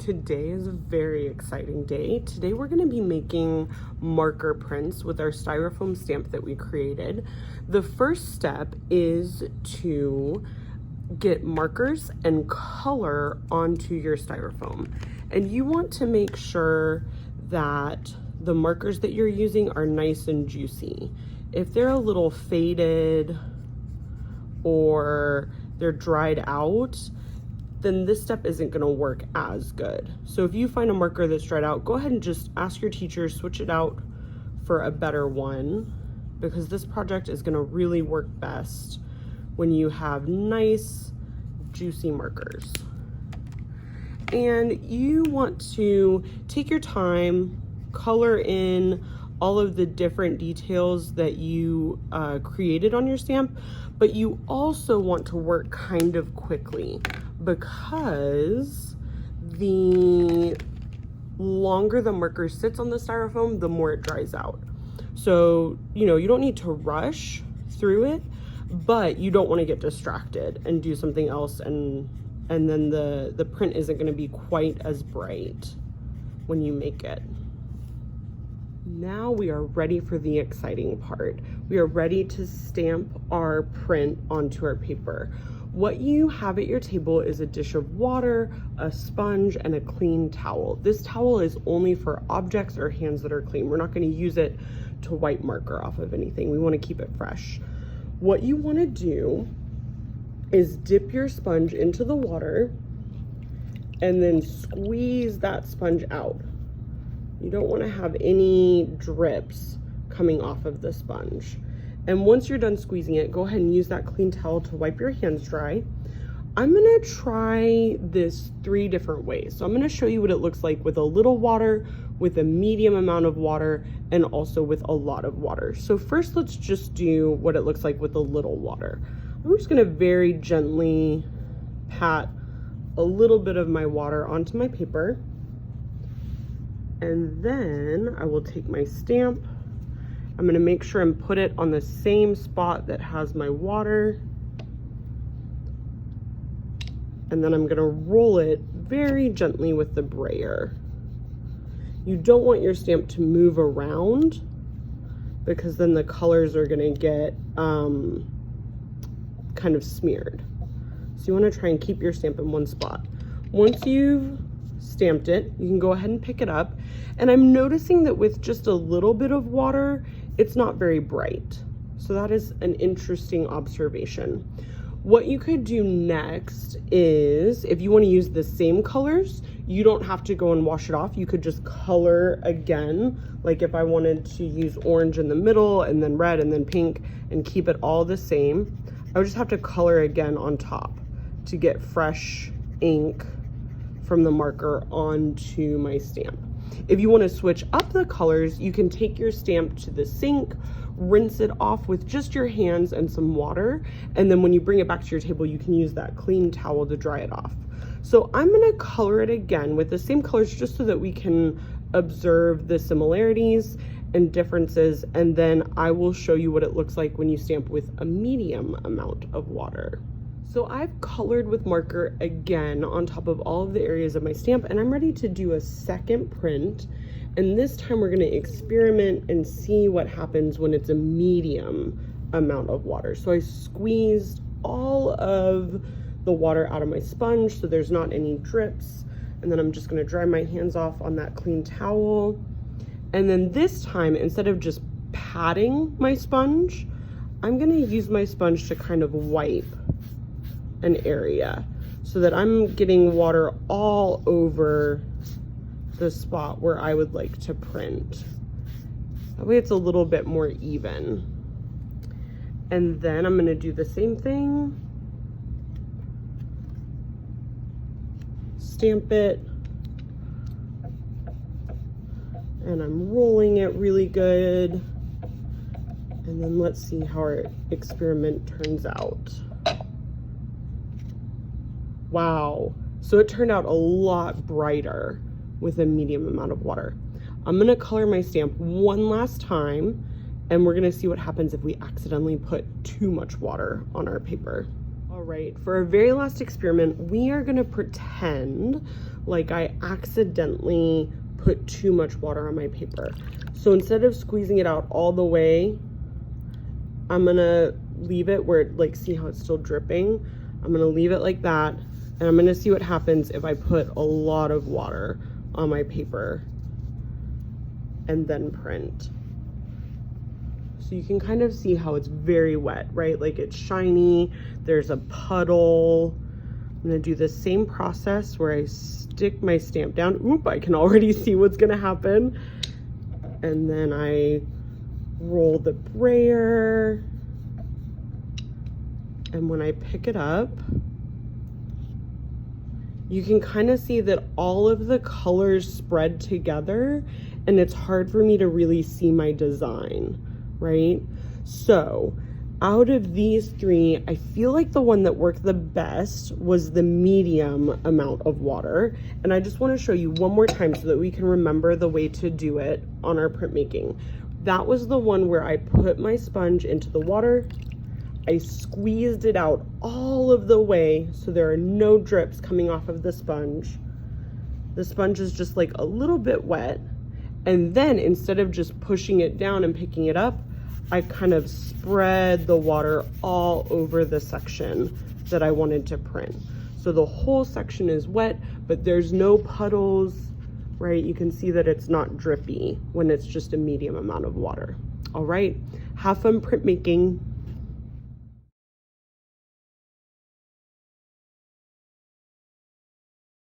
Today is a very exciting day. Today we're going to be making marker prints with our styrofoam stamp that we created. The first step is to get markers and color onto your styrofoam. And you want to make sure that the markers that you're using are nice and juicy. If they're a little faded or they're dried out, then this step isn't going to work as good. So if you find a marker that's dried out, go ahead and just ask your teacher, switch it out for a better one, because this project is going to really work best when you have nice, juicy markers. And you want to take your time, color in all of the different details that you created on your stamp, but you also want to work kind of quickly, because the longer the marker sits on the styrofoam, the more it dries out. So, you don't need to rush through it, but you don't want to get distracted and do something else, and then the print isn't going to be quite as bright when you make it. Now we are ready for the exciting part. We are ready to stamp our print onto our paper. What you have at your table is a dish of water, a sponge, and a clean towel. This towel is only for objects or hands that are clean. We're not going to use it to wipe marker off of anything. We want to keep it fresh. What you want to do is dip your sponge into the water and then squeeze that sponge out. You don't want to have any drips coming off of the sponge. And once you're done squeezing it, go ahead and use that clean towel to wipe your hands dry. I'm gonna try this 3 different ways. So I'm gonna show you what it looks like with a little water, with a medium amount of water, and also with a lot of water. So first, let's just do what it looks like with a little water. I'm just gonna very gently pat a little bit of my water onto my paper. And then I will take my stamp. I'm going to make sure and put it on the same spot that has my water. And then I'm going to roll it very gently with the brayer. You don't want your stamp to move around, because then the colors are going to get kind of smeared. So you want to try and keep your stamp in one spot. Once you've stamped it, you can go ahead and pick it up. And I'm noticing that with just a little bit of water, it's not very bright. So that is an interesting observation. What you could do next is, if you want to use the same colors, you don't have to go and wash it off. You could just color again. Like if I wanted to use orange in the middle and then red and then pink and keep it all the same, I would just have to color again on top to get fresh ink from the marker onto my stamp. If you want to switch up the colors, you can take your stamp to the sink, rinse it off with just your hands and some water, and then when you bring it back to your table, you can use that clean towel to dry it off. So I'm going to color it again with the same colors, just so that we can observe the similarities and differences, and then I will show you what it looks like when you stamp with a medium amount of water. So I've colored with marker again on top of all of the areas of my stamp, and I'm ready to do a second print. And this time we're going to experiment and see what happens when it's a medium amount of water. So I squeezed all of the water out of my sponge so there's not any drips. And then I'm just going to dry my hands off on that clean towel. And then this time, instead of just patting my sponge, I'm going to use my sponge to kind of wipe an area so that I'm getting water all over the spot where I would like to print. That way it's a little bit more even. And then I'm going to do the same thing. Stamp it. And I'm rolling it really good. And then let's see how our experiment turns out. Wow, so it turned out a lot brighter with a medium amount of water. I'm gonna color my stamp one last time, and we're gonna see what happens if we accidentally put too much water on our paper. All right, for our very last experiment, we are gonna pretend like I accidentally put too much water on my paper. So instead of squeezing it out all the way, I'm gonna leave it where it, like, see how it's still dripping? I'm gonna leave it like that, and I'm gonna see what happens if I put a lot of water on my paper and then print. So you can kind of see how it's very wet, right? Like it's shiny, there's a puddle. I'm gonna do the same process where I stick my stamp down. Oop, I can already see what's gonna happen. And then I roll the brayer. And when I pick it up, you can kind of see that all of the colors spread together, and it's hard for me to really see my design, right? So out of these three, I feel like the one that worked the best was the medium amount of water. And I just want to show you one more time so that we can remember the way to do it on our printmaking. That was the one where I put my sponge into the water, I squeezed it out all of the way so there are no drips coming off of the sponge. The sponge is just like a little bit wet. And then instead of just pushing it down and picking it up, I kind of spread the water all over the section that I wanted to print. So the whole section is wet, but there's no puddles, right? You can see that it's not drippy when it's just a medium amount of water. All right, have fun printmaking.